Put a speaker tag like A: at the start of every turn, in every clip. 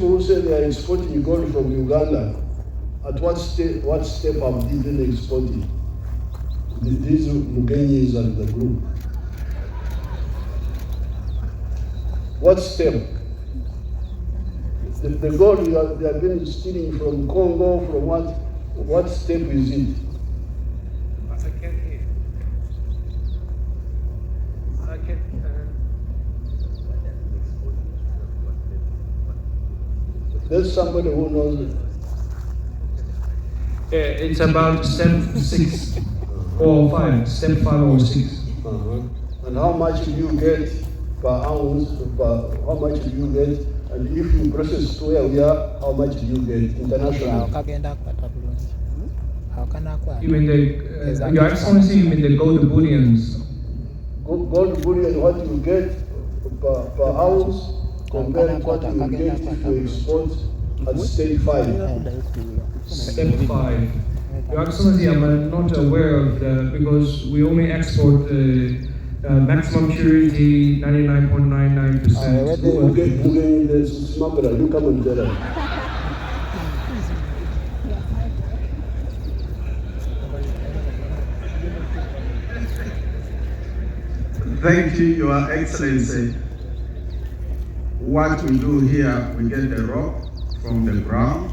A: people who say they are exporting gold from Uganda, at what step have they exported? These Mugenyis and the group. What step? The gold they have been stealing from Congo, from what step is it?
B: I can't hear. I can't.
A: There's somebody who knows it.
B: It's about step 6 or 5, step 5 or 6.
A: And how much do you get per ounce? How much do you get? And if you process to where we are, how much do you get internationally?
B: You mean Your Excellency, you mean the gold bullions?
A: Gold bullion, what you get per ounce compared to what you get if you export at step 5.
B: Step 5. Your Excellency, I'm not aware of that because we only export maximum purity 99.99%.
A: Who get the smuggler? You come and tell us.
C: Thank you, Your Excellency. What we do here, we get the rock from the ground,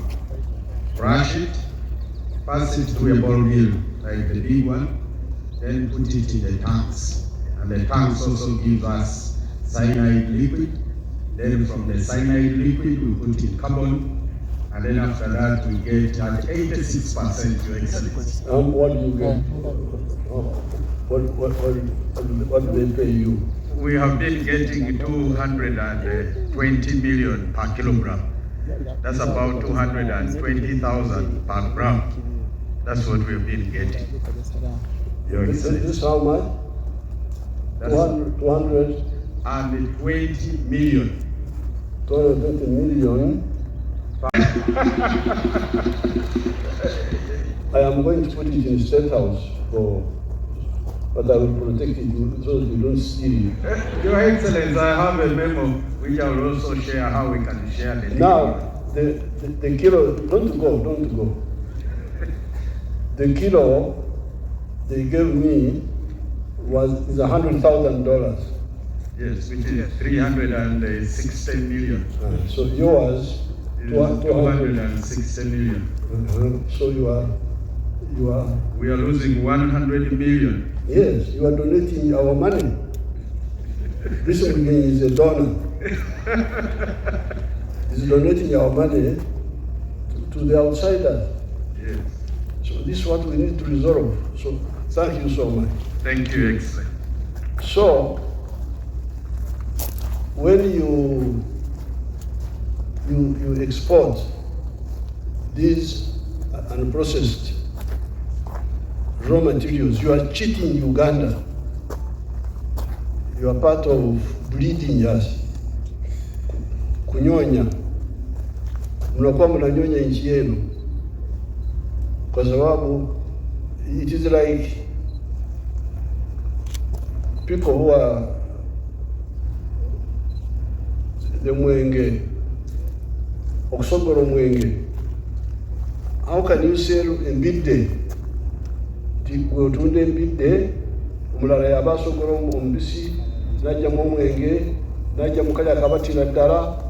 C: brush it, pass it through a ball mill, like the big one, then put it in the tanks. And the tanks also give us cyanide liquid. Then from the cyanide liquid, we put in carbon. And then after that, we get at 86%, Your Excellency.
A: What do you get? What do they pay you?
C: We have been getting 220 million per kilogram. That's about 220,000 per gram. That's what we've been getting. Your Excellency.
A: This is how much? 220
C: million.
A: 220 million. I am going to put it in the State House but I will protect it so that you don't steal it.
C: Your Excellency, I have a memo which I will also share how we can share the
A: Now, the kilo, don't go. The kilo they gave me is $100,000.
C: Yes, which is 360 million.
A: So yours
C: is 260 million.
A: So you are.
C: We are losing 100 million.
A: Yes, you are donating our money. This again is a donor. He's donating our money to the outsiders.
C: Yes.
A: So this is what we need to resolve. So thank you so much.
C: Thank you, Excellency.
A: So when you export these unprocessed raw materials, you are cheating Uganda. You are part of bleeding us. Kunyonya. Mnakuwa mnanyonya nchi yenu. Kwa sababu it is like people who are the mwenge, okusogora mwenge. How can you sell a midday? Wetunde midday, umulala yabasogora ombisi, najja mu mwenge, najja mu kali akabatira ddala.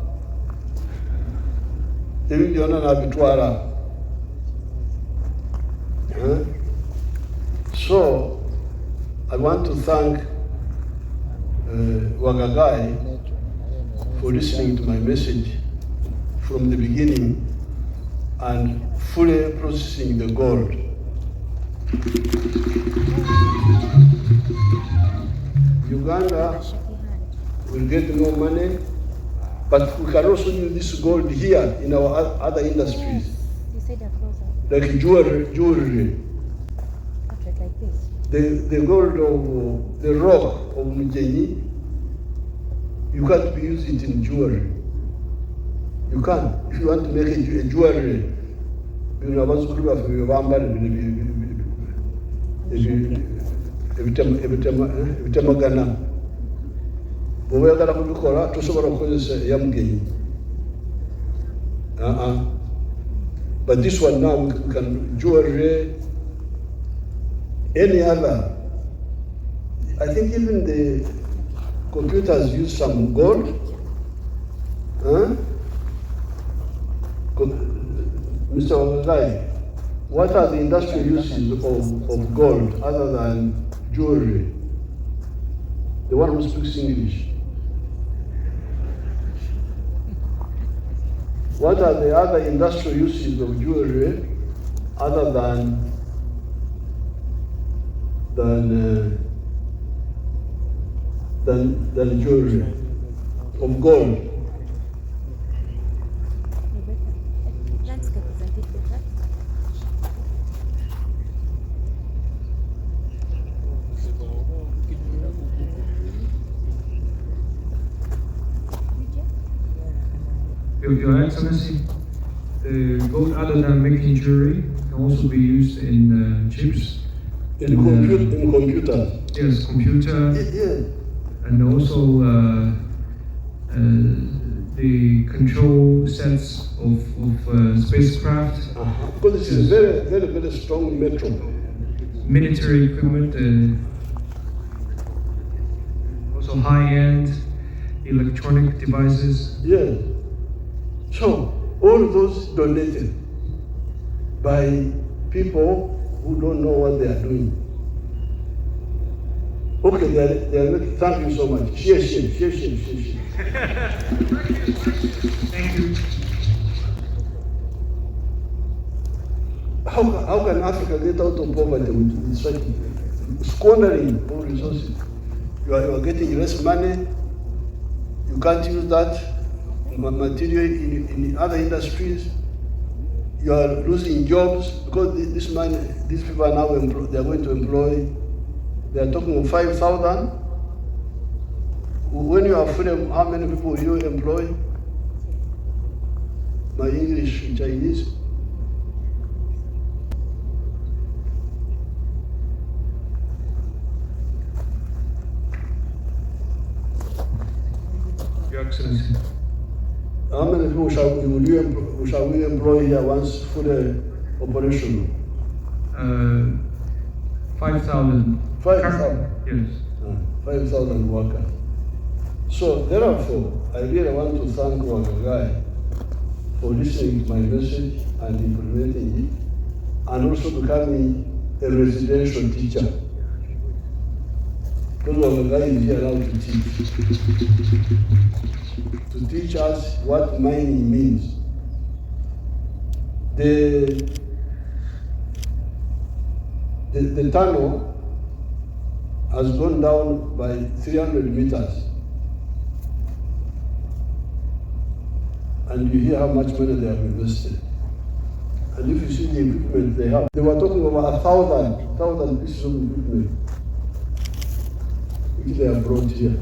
A: Ebyo byonna n'abitwala. So I want to thank Wagagai for listening to my message from the beginning and fully processing the gold. Uganda will get no money, but we can also use this gold here in our other industries, like jewelry. The gold of the rock of Mujenyi, you can't use it in jewelry. You can't. If you want to make a jewelry, you know, ebitemagana. Bw'oyagala kubikola tosobola kukozesa eya Mugenyi. But this one now, we can jewelry, any other. I think even the computers use some gold. Mr. Ogai, what are the industrial uses of gold other than jewelry? The one who speaks English. What are the other industrial uses of jewelry other than jewelry of gold?
B: Your Excellency, the gold other than making jewelry can also be used in chips.
A: In computers.
B: Yes, computer.
A: Yeah.
B: And also the control sets of spacecraft.
A: Because this is very, very, very strong metal.
B: Military equipment, also high-end electronic devices.
A: Yes. So, all those donated by people who don't know what they are doing. Okay, they are making, thank you so much. Share.
B: Thank you.
A: How can Africa get out of poverty with such squandering all resources? You are getting less money, you can't use that material in other industries. You are losing jobs because these people are now they are going to employ. They are talking of 5,000. When you are free, how many people will you employ? My English and Chinese.
B: Your Excellency.
A: How many people shall we employ here once fully operational?
B: 5,000.
A: 5,000?
B: Yes.
A: 5,000 workers. So therefore, I really want to thank Wagagai for listening to my message and implementing it, and also becoming a residential teacher. Because Wagagai is here now to teach us what mining means. The tunnel has gone down by 300 meters. And you hear how much money they have invested. And if you see the equipment they have, they were talking about 1,000 pieces of equipment which they have brought here.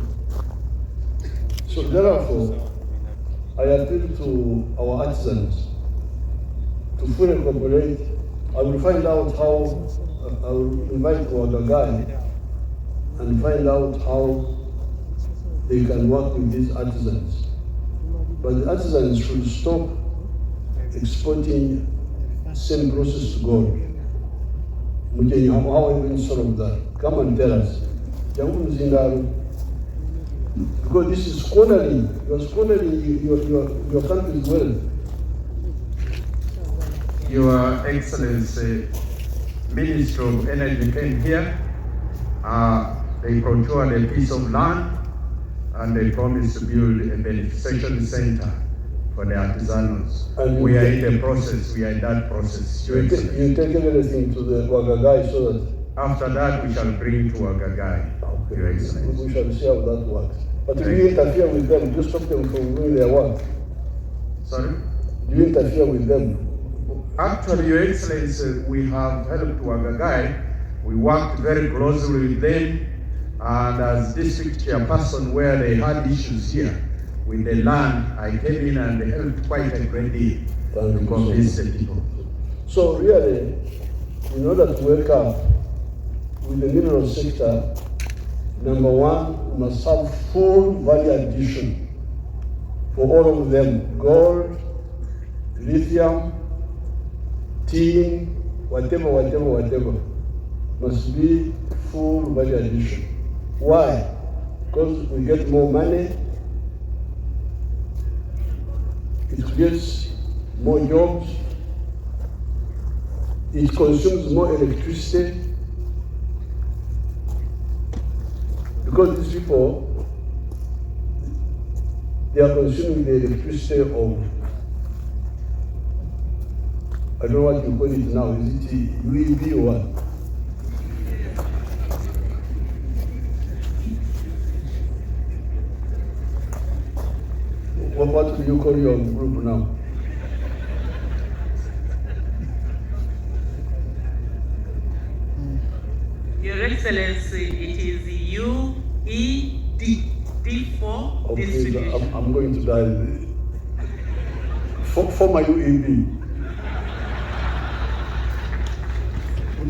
A: So therefore, I appeal to our artisans to fully cooperate. I will find out how, I will invite Wagagai and find out how they can work with these artisans. But the artisans should stop exporting same process to gold. How are we solve that? Come and tell us. Because this is squandering. You are squandering your country's wealth.
C: Your Excellency, Minister of Energy came here. They procured a piece of land and they promised to build a beneficiation center for the artisanals. And we are in the process, we are in that process.
A: You take everything to the Wagagai so that
C: after that we shall bring to Wagagai. Okay. Your Excellency.
A: We shall see how that works. But do you interfere with them? Do you stop them from doing their work?
C: Sorry?
A: Do you interfere with them?
C: Actually, Your Excellency, we have helped Wagagai. We worked very closely with them. And as district chairperson, where they had issues here with the land, I came in and helped quite a great deal to convince the people.
A: So really, in order to work up with the mineral sector, number one, we must have full value addition for all of them: gold, lithium, tin, whatever, must be full value addition. Why? Because we get more money, it creates more jobs, it consumes more electricity, because these people, they are consuming the electricity of, I don't know what you call it now, is it UEV or what? What do you call your group now?
D: Your Excellency, it is UED, D4
A: Okay,
D: distribution.
A: I'm going to die. For my UEB.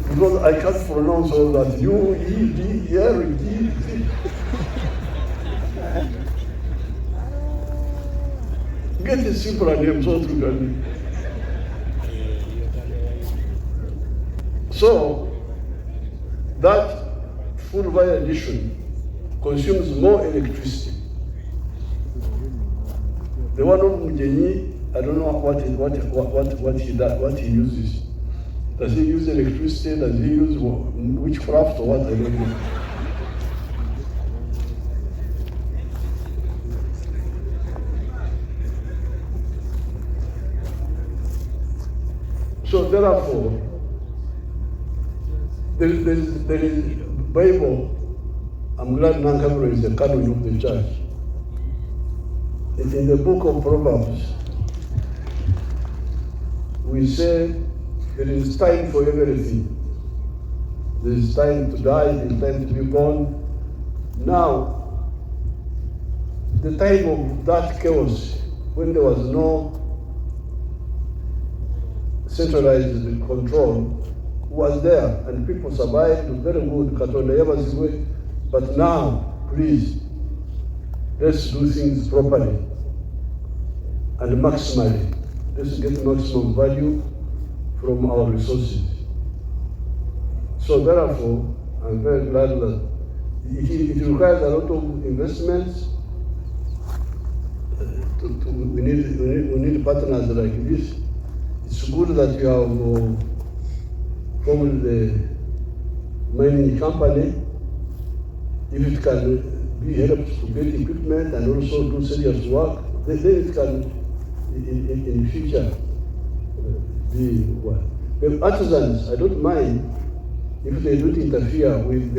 A: Because I can't pronounce all that. UED, get a simpler name so you can. So, that full value addition consumes more electricity. The one of Mujeni, I don't know what he uses. Does he use electricity? Does he use witchcraft or what? I don't know. So therefore, there is Bible. I'm glad Nankabro is the canon of the church. In the book of Proverbs, we say there is time for everything. There is time to die, there is time to be born. Now, the time of that chaos, when there was no centralized control, was there, and people survived very good. But now, please, let's do things properly and maximally. Let's get maximum value from our resources. So therefore, I'm very glad that it requires a lot of investments. We need partners like this. It's good that you have formed the mining company. If it can be helped to get equipment and also do serious work, then it can, in the future, be what. The artisans, I don't mind if they don't interfere with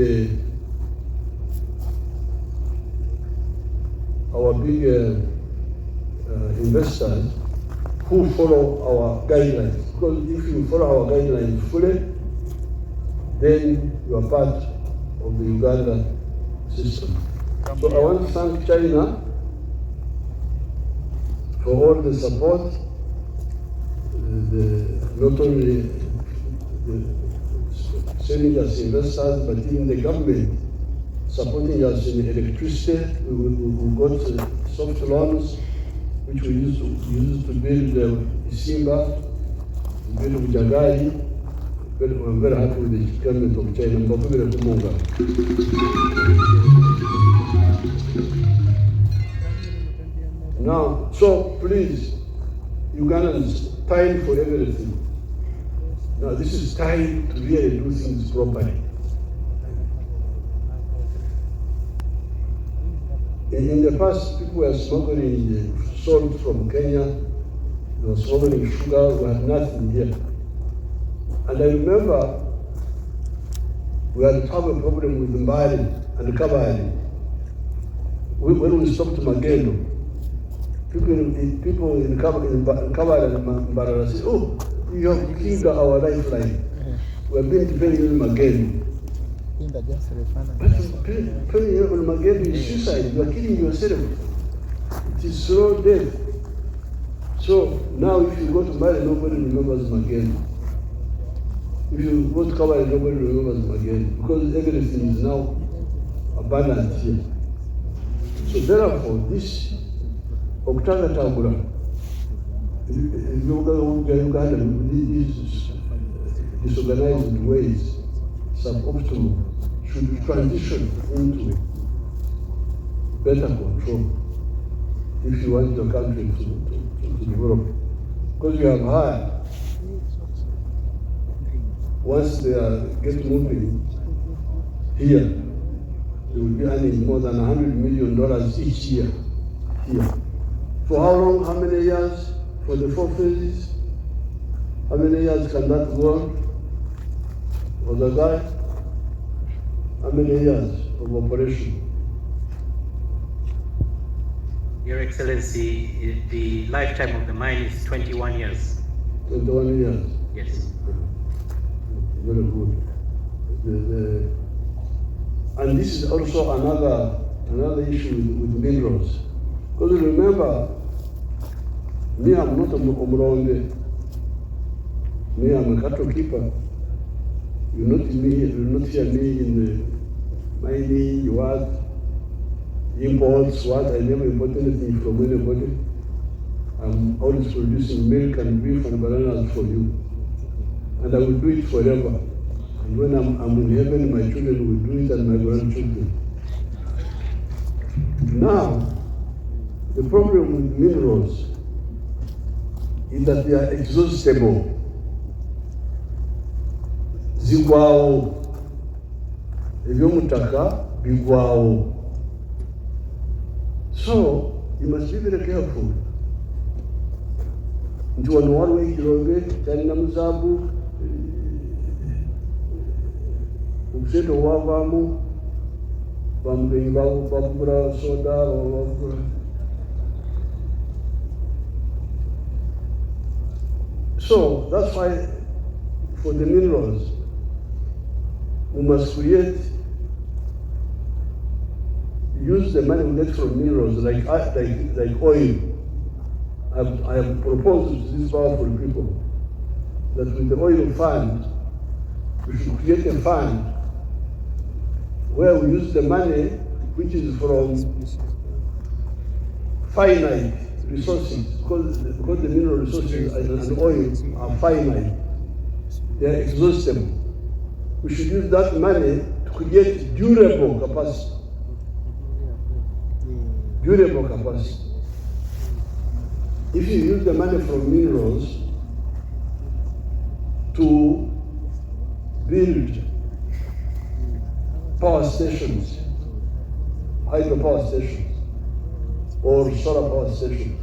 A: our big investors who follow our guidelines. Because if you follow our guidelines fully, then you are part of the Uganda system. So I want to thank China for all the support, not only sending us investors, but even the government supporting us in electricity. We got soft loans, which we used to build Isimba, to build Ujagai. I'm very happy with the government of China. Now, so please, Ugandans, time for everything. Now this is time to really do things properly. In the past, people were smuggling salt from Kenya, they were smuggling sugar, we had nothing here. And I remember we had a problem with Mbari and Kabali. When we stopped Magendo, people in Kabali and Mbari said, oh, you have killed our lifeline. We have been depending on Magendo. But depending on Magendo is suicide. You are killing yourself. It is slow death. So now if you go to Mbari, nobody remembers Magendo. If you go to Kabali, nobody remembers them again, because everything is now abundant here. So therefore, this Octava Tabula, Uganda these disorganized ways, suboptimal, should transition into better control if you want your country to develop. Because you have hired, once they get moving here, they will be earning more than $100 million each year here. For how long? How many years? For the 4 phases? How many years can that go on? For the guy? How many years of operation?
E: Your Excellency, the lifetime of the mine is 21 years.
A: 21 years.
E: Yes.
A: Very good. And this is also another issue with minerals. Because remember, me, I'm not a Omronde. Me, I'm a cattle keeper. You will not hear me in the mining, what, imports, what. I never import anything from anybody. I'm always producing milk and beef and bananas for you. And I will do it forever. And when I'm in heaven, my children will do it and my grandchildren. Now, the problem with minerals is that they are exhaustible. Zigwao, ebyomutaka bigwao. So you must be very careful. Nti wano waliwo ekirombe kyalina muzabu, obuseete obwavaamu bamugenyi bakugula soda bakugula. So that's why for the minerals we must use the money we get from minerals like oil. I have proposed to these powerful people that with the oil fund, we should create a fund where we use the money which is from finite resources, because the mineral resources and oil are finite, they are exhaustible. We should use that money to create durable capacity. Durable capacity. If you use the money from minerals to build power stations, hydropower stations, or solar power stations,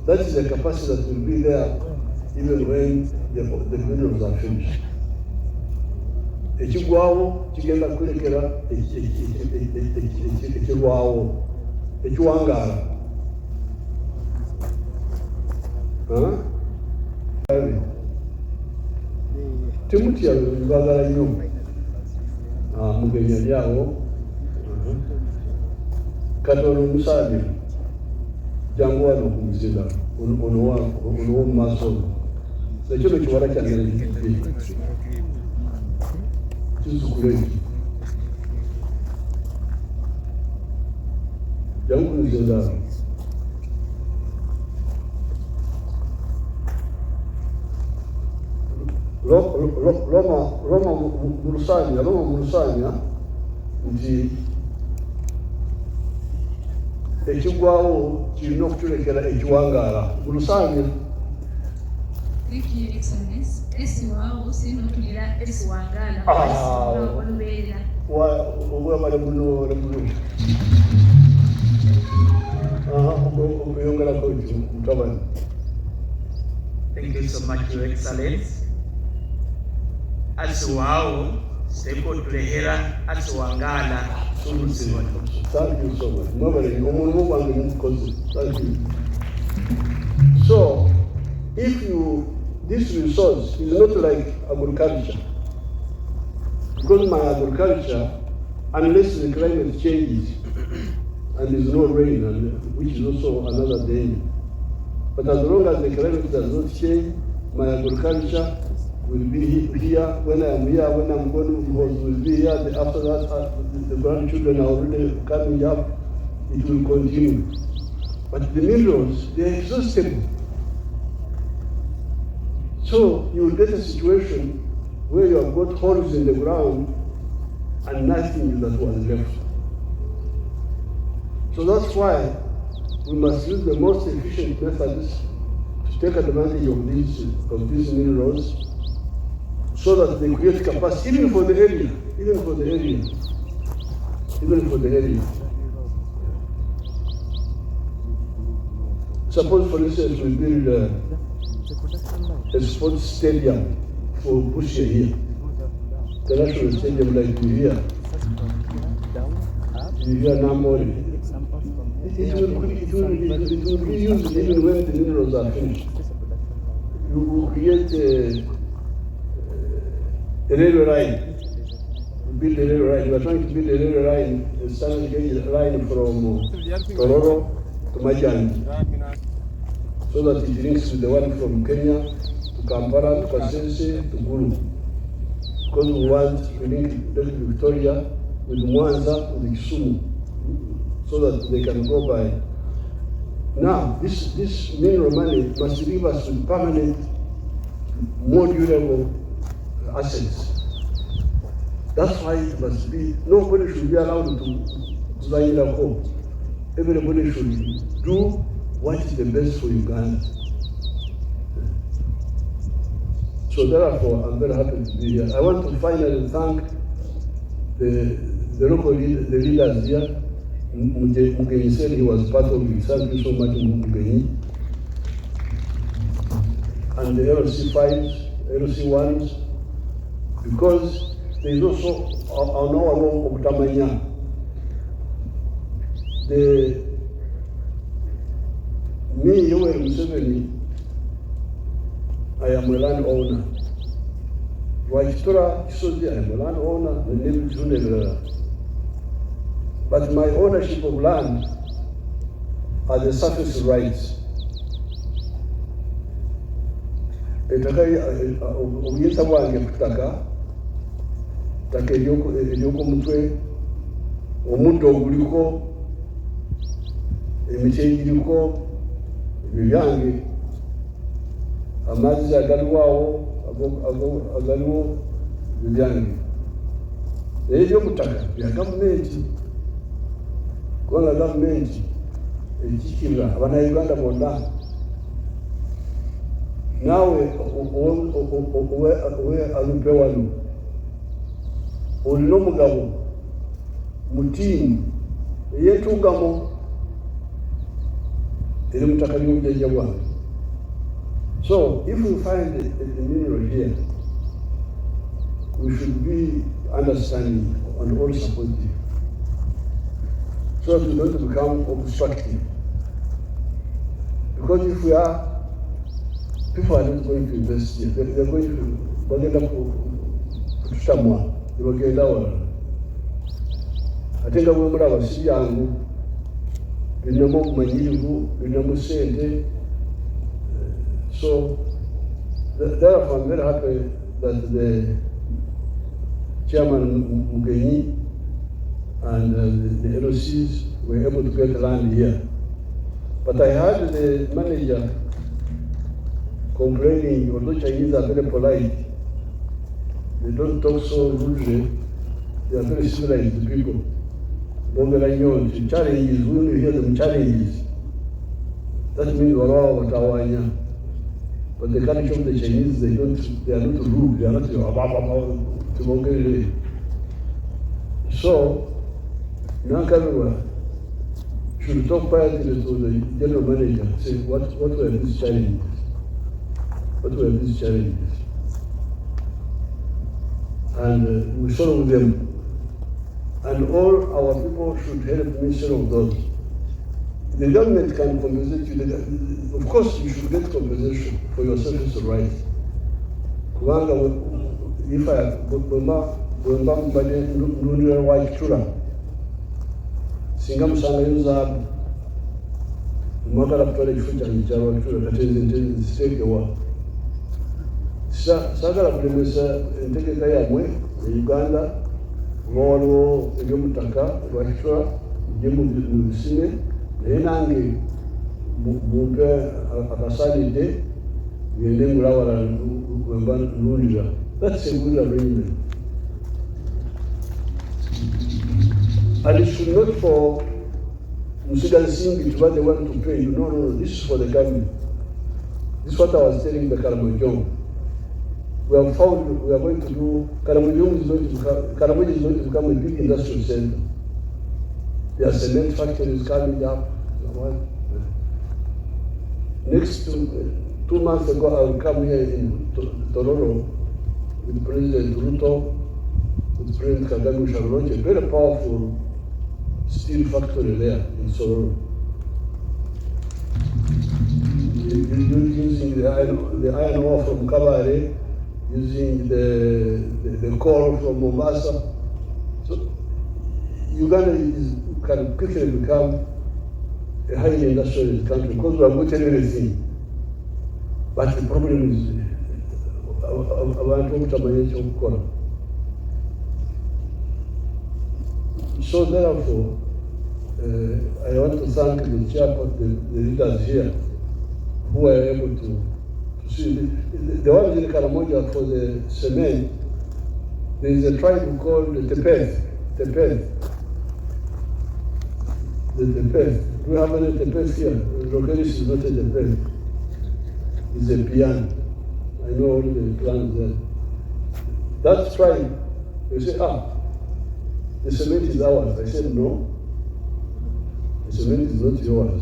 A: that is a capacity that will be there even when the minerals are finished. Ekigwawo kigenda kulekera ekirwawo ekiwangaala. Timotya mbagala nnyo mugenyi ali awo katono omusaadde jangu wano okumuzinda ono mu maaso ekyo nekiwala kyagenda kizukule eki jangu kumuzinda Roma mulusanya nti ekigwawo kirina okutulekera ekiwangaala mulusanya.
F: Thank you, Excellence. Esiwaawo sinotulira esiwangaala olubeerera.
A: Obwamala buno okuyongerako mutabani.
E: Thank you so much, Your Excellency. Asiwao, seko tulehera, asiwangala, sulusiwa.
A: Thank you so much. Thank you. So, this resource is not like agriculture. Because my agriculture, unless the climate changes and there's no rain, which is also another danger. But as long as the climate does not change, my agriculture will be here. When I'm here, when I'm going, will be here. After that, the grandchildren are already coming up. It will continue. But the minerals, they are exhaustible. So you will get a situation where you have got holes in the ground and nothing that was left. So that's why we must use the most efficient methods to take advantage of these minerals, so that they create capacity, even for the area. Suppose, for instance, we build a sports stadium for Busia here, the national stadium like you hear Namori. It will be used even when the minerals are finished. You will create a railway line. Build a railway line. We are trying to build a railway line, a standard gauge line from Tororo to Majani, so that it links with the one from Kenya to Kampala to Kasese to Gulu. Because we want to link Lake Victoria with Mwanza with Kisumu, so that they can go by. Now, this mineral money must leave us with permanent, more durable assets. That's why it must be, nobody should be allowed to line up home. Everybody should do what is the best for Uganda. So therefore, I'm very happy to be here. I want to finally thank the local leaders here. Mugenyi said he was part of it. Thank you so much, Mugenyi. And the LC5s, LC1s, because there is also our Okutamanya. Me, Yoweri Museveni, I am a landowner. Waitora Kisozi, I am a landowner, the name is but my ownership of land are the surface rights. Obuyinza bwange kutaka taka eryoko mutwe, omuddo oguliko, emiti egiriko, ebyo byange, amazzi agaliwo agaliwo, ebyo byange. Naye eby'omutaka bya gavumenti, kubanga gavumenti ekikirira Abannayuganda bonna. Naawe owe alupe wano olina omugabo mu ttiimu eyeetuugamo eri mu ttaka ly'obujjajja bwange. So if we find a mineral here, we should be understanding and all supportive, so that we don't become obstructive. Because if we are, people are not going to invest here. They're going to bagenda kutushamwa, bagenda wala. Ate nga bwe mulaba si byangu, birinamu obumanyirivu, birinamu ssente. So therefore I'm very happy that the Chairman Mugenyi and the LOCs were able to get land here. But I heard the manager complaining, although Chinese are very polite, they don't talk so rudely, they are very civilized people. Challenges, when you hear them challenges, that means watawanya. But the culture of the Chinese, they are not rude, they are not so Nankarua should talk quietly to the general manager, say what were these challenges? What were these challenges? And we solve them. And all our people should help me solve those. The government can compensate you. Of course, you should get compensation for your service rights. If I singa musangayo zaabu mwagala kutwala ekifo kyange kyalwakitula katezi ziteekewa. Saagala kulemesa entegeka yammwe e Uganda, oba waliwo ebyomutaka lwakitula bijjemu mu bisime, naye nange mumpe akasaanidde That's a good arrangement. And it should not for Museveni Simbi to what they want to pay you. No, this is for the government. This is what I was telling the Karamojong. We have found we are going to do, Karamojong is going to become a big industrial center. There are cement factories coming up. Next 2 months ago, I will come here in Tororo with President Ruto, with President Kagame Museveni, a very powerful steel factory there in Sororo. Using the iron ore from Kabare, using the coal from Mombasa. So Uganda can quickly become a highly industrialized country because we have got everything. But the problem is abantu okutamanya okukora. So therefore, I want to thank the chairperson, the leaders here, who are able to see. The ones in Karamoja for the cement, there is a tribe called the Tepes. The Tepes. Do we have any Tepes here? Rokeris is not a Tepes. It's a piano. I know all the clans there. That tribe, they say, the cement is ours. I said, no. The cement is not yours.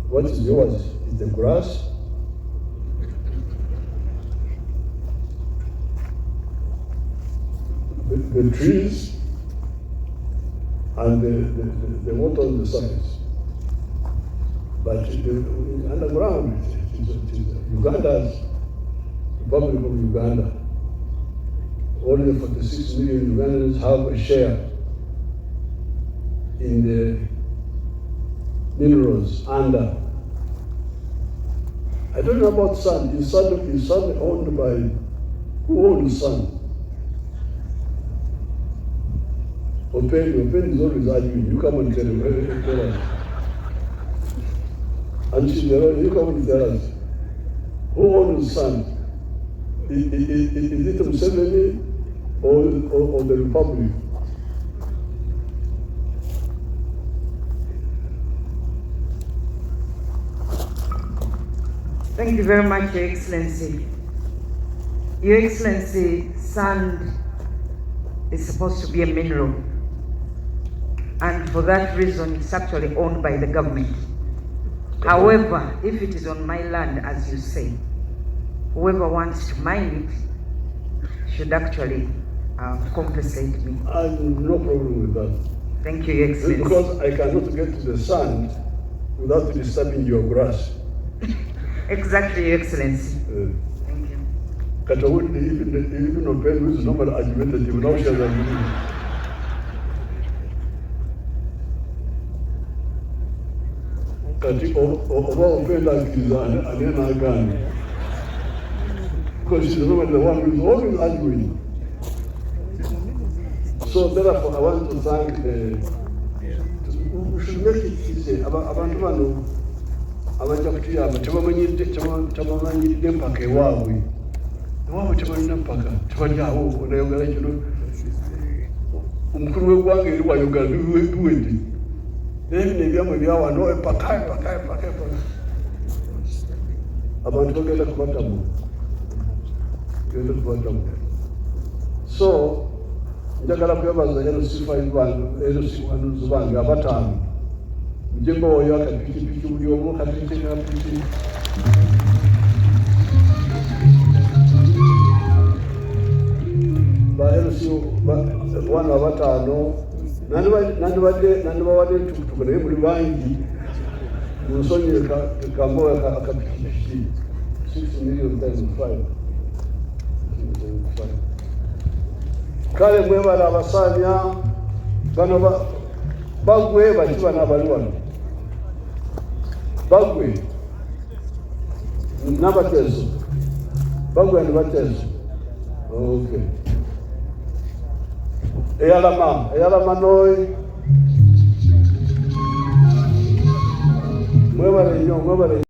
A: What is yours is the grass, the trees, and the water on the surface. But underground, it is Uganda's Republic of Uganda. Only 46 million Ugandans have a share in the minerals under. I don't know about sand. Is sand owned by, who owns sand? Open is always arguing. You come and tell us. And you come and tell us. Who owns sand? Is it Museveni or the Republic?
G: Thank you very much, Your Excellency. Your Excellency, sand is supposed to be a mineral. And for that reason, it's actually owned by the government. However, if it is on my land, as you say, whoever wants to mine it should actually compensate me.
A: I have no problem with that.
G: Thank you, Your Excellency.
A: Because I cannot get to the sand without disturbing your grass.
G: Exactly, Your Excellency. Thank you.
A: Katawundi, even Open, who is normal argumentative, now she has agreed. Kati oba Open anena agani. Because she's normally the one who is always arguing. So therefore, I want to thank we should make it easy. Abantu bano abajja kutuyamba tebamanyidde empaka ewaabwe. Ewaabwe tebalina mpaka, tebajjaawo onayogera kino. Omukulu w'eggwanga eri wayogera biwedde. Naye bino ebyamwe ebyawano empaka. Abantu bagenda kubatamu. So, njagala kwebaza LC5 bange abataano. Mujemba oyo akapikipiki buli omu akapikipiki n'apiki. Ba LC wana abataano. Nandibawadde entukutuku naye buli bangi munsonyiwe kamboya akapikipiki 6 million times 5. Kale mwebala abasaanya bano bagwe bakiba n'abali wano. Bagwe n'abateeso. Bagwe n'abateeso. Okay. Eyalama noyi. Mwebale nnyo, mwebale.